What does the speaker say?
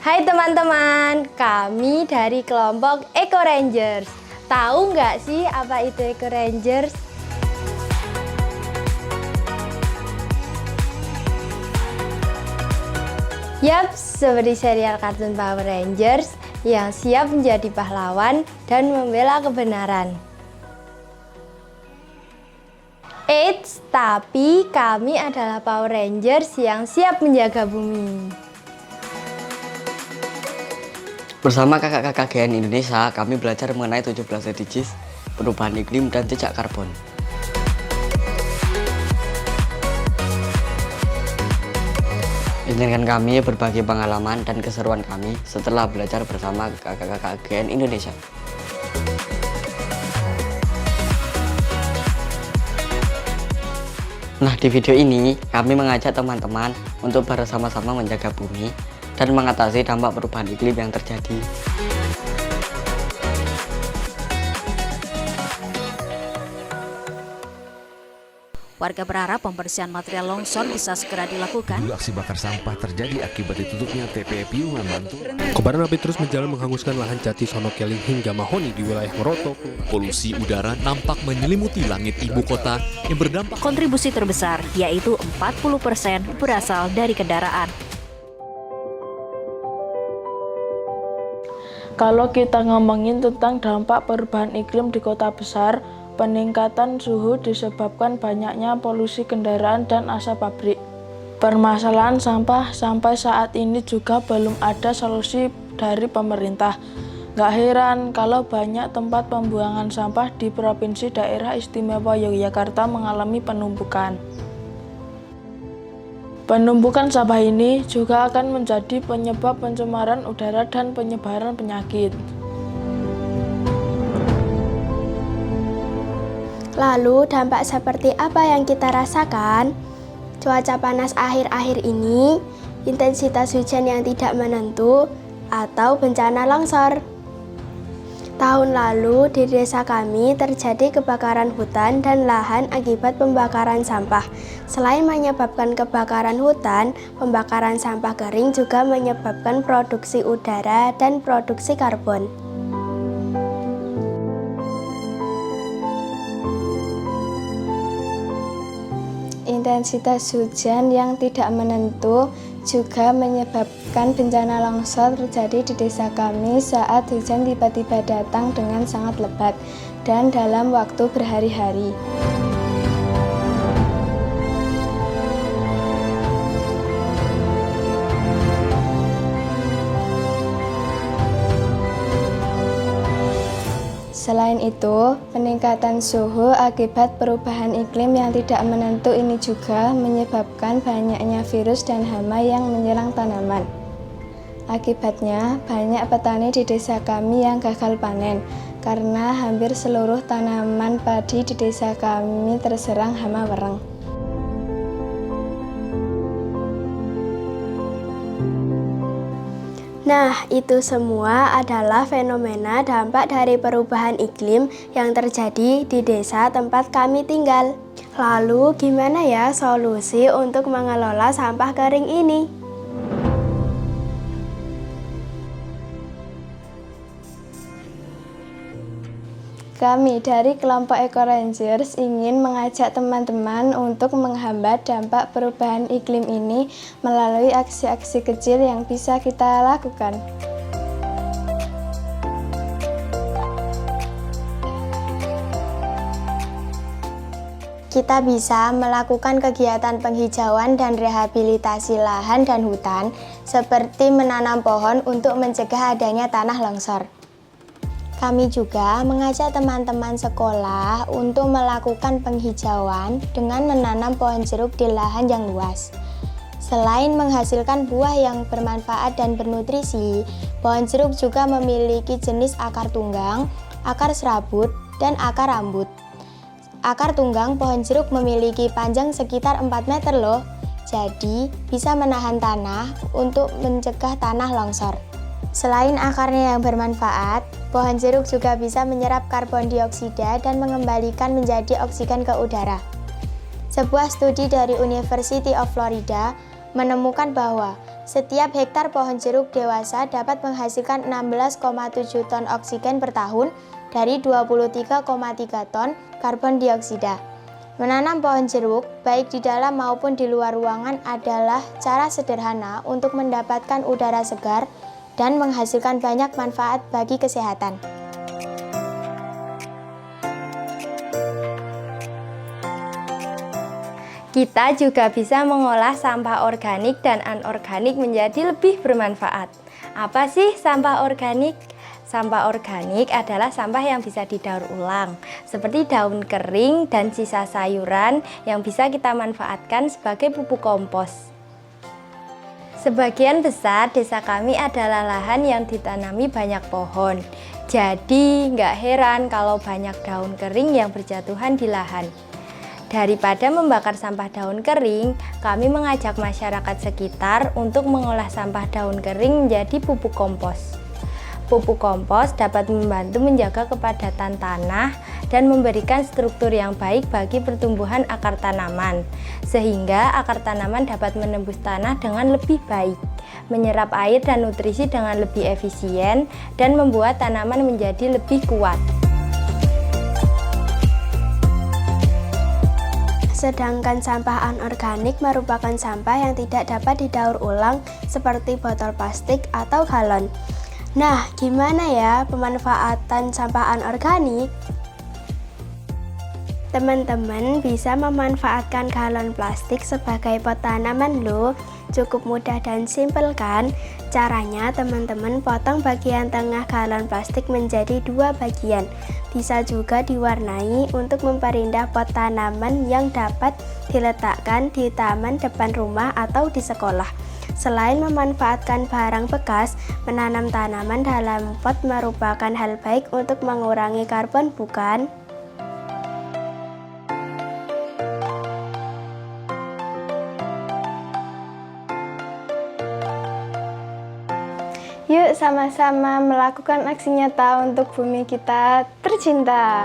Hai teman-teman, kami dari kelompok Eco Rangers. Tahu nggak sih apa itu Eco Rangers? Yap, seperti serial kartun Power Rangers yang siap menjadi pahlawan dan membela kebenaran. Eits, tapi kami adalah Power Rangers yang siap menjaga bumi. Bersama kakak-kakak GN Indonesia, kami belajar mengenai 17 SDGs, perubahan iklim, dan jejak karbon. Izinkan kami berbagi pengalaman dan keseruan kami setelah belajar bersama kakak-kakak GN Indonesia. Nah, di video ini kami mengajak teman-teman untuk bersama-sama menjaga bumi dan mengatasi dampak perubahan iklim yang terjadi. Warga berharap pembersihan material longsor bisa segera dilakukan. Dulu aksi bakar sampah terjadi akibat ditutupnya TPE Piungan Bantul. Kobaran api terus menjalar menghanguskan lahan jati Sonokeling hingga Mahoni di wilayah Meroto. Polusi udara nampak menyelimuti langit ibu kota yang berdampak. Kontribusi terbesar yaitu 40% berasal dari kendaraan. Kalau kita ngomongin tentang dampak perubahan iklim di kota besar, peningkatan suhu disebabkan banyaknya polusi kendaraan dan asap pabrik. Permasalahan sampah sampai saat ini juga belum ada solusi dari pemerintah. Gak heran kalau banyak tempat pembuangan sampah di Provinsi Daerah Istimewa Yogyakarta mengalami penumpukan. Penumpukan sampah ini juga akan menjadi penyebab pencemaran udara dan penyebaran penyakit. Lalu dampak seperti apa yang kita rasakan? Cuaca panas akhir-akhir ini, intensitas hujan yang tidak menentu, atau bencana longsor. Tahun lalu di desa kami terjadi kebakaran hutan dan lahan akibat pembakaran sampah. Selain menyebabkan kebakaran hutan, pembakaran sampah kering juga menyebabkan produksi udara dan produksi karbon. Intensitas hujan yang tidak menentu juga menyebabkan bencana longsor terjadi di desa kami saat hujan tiba-tiba datang dengan sangat lebat dan dalam waktu berhari-hari. Selain itu, peningkatan suhu akibat perubahan iklim yang tidak menentu ini juga menyebabkan banyaknya virus dan hama yang menyerang tanaman. Akibatnya, banyak petani di desa kami yang gagal panen karena hampir seluruh tanaman padi di desa kami terserang hama wereng. Nah, itu semua adalah fenomena dampak dari perubahan iklim yang terjadi di desa tempat kami tinggal. Lalu, gimana ya solusi untuk mengelola sampah kering ini? Kami dari kelompok Eco Rangers ingin mengajak teman-teman untuk menghambat dampak perubahan iklim ini melalui aksi-aksi kecil yang bisa kita lakukan. Kita bisa melakukan kegiatan penghijauan dan rehabilitasi lahan dan hutan seperti menanam pohon untuk mencegah adanya tanah longsor. Kami juga mengajak teman-teman sekolah untuk melakukan penghijauan dengan menanam pohon jeruk di lahan yang luas. Selain menghasilkan buah yang bermanfaat dan bernutrisi, pohon jeruk juga memiliki jenis akar tunggang, akar serabut, dan akar rambut. Akar tunggang pohon jeruk memiliki panjang sekitar 4 meter loh, jadi bisa menahan tanah untuk mencegah tanah longsor. Selain akarnya yang bermanfaat, pohon jeruk juga bisa menyerap karbon dioksida dan mengembalikan menjadi oksigen ke udara. Sebuah studi dari University of Florida menemukan bahwa Setiap hektar pohon jeruk dewasa dapat menghasilkan 16,7 ton oksigen per tahun dari 23,3 ton karbon dioksida. Menanam pohon jeruk, baik di dalam maupun di luar ruangan adalah cara sederhana untuk mendapatkan udara segar dan menghasilkan banyak manfaat bagi kesehatan. Kita juga bisa mengolah sampah organik dan anorganik menjadi lebih bermanfaat. Apa sih sampah organik? Sampah organik adalah sampah yang bisa didaur ulang, seperti daun kering dan sisa sayuran yang bisa kita manfaatkan sebagai pupuk kompos. Sebagian besar desa kami adalah lahan yang ditanami banyak pohon. Jadi nggak heran kalau banyak daun kering yang berjatuhan di lahan. Daripada membakar sampah daun kering, kami mengajak masyarakat sekitar untuk mengolah sampah daun kering menjadi pupuk kompos. Pupuk kompos dapat membantu menjaga kepadatan tanah dan memberikan struktur yang baik bagi pertumbuhan akar tanaman, sehingga akar tanaman dapat menembus tanah dengan lebih baik, menyerap air dan nutrisi dengan lebih efisien, dan membuat tanaman menjadi lebih kuat. Sedangkan sampah anorganik merupakan sampah yang tidak dapat didaur ulang seperti botol plastik atau galon. Nah, gimana ya pemanfaatan sampah anorganik? Teman-teman bisa memanfaatkan galon plastik sebagai pot tanaman loh. Cukup mudah dan simpel kan? Caranya teman-teman potong bagian tengah galon plastik menjadi 2 bagian. Bisa juga diwarnai untuk memperindah pot tanaman yang dapat diletakkan di taman depan rumah atau di sekolah. Selain memanfaatkan barang bekas, menanam tanaman dalam pot merupakan hal baik untuk mengurangi karbon, bukan? Yuk sama-sama melakukan aksi nyata untuk bumi kita tercinta.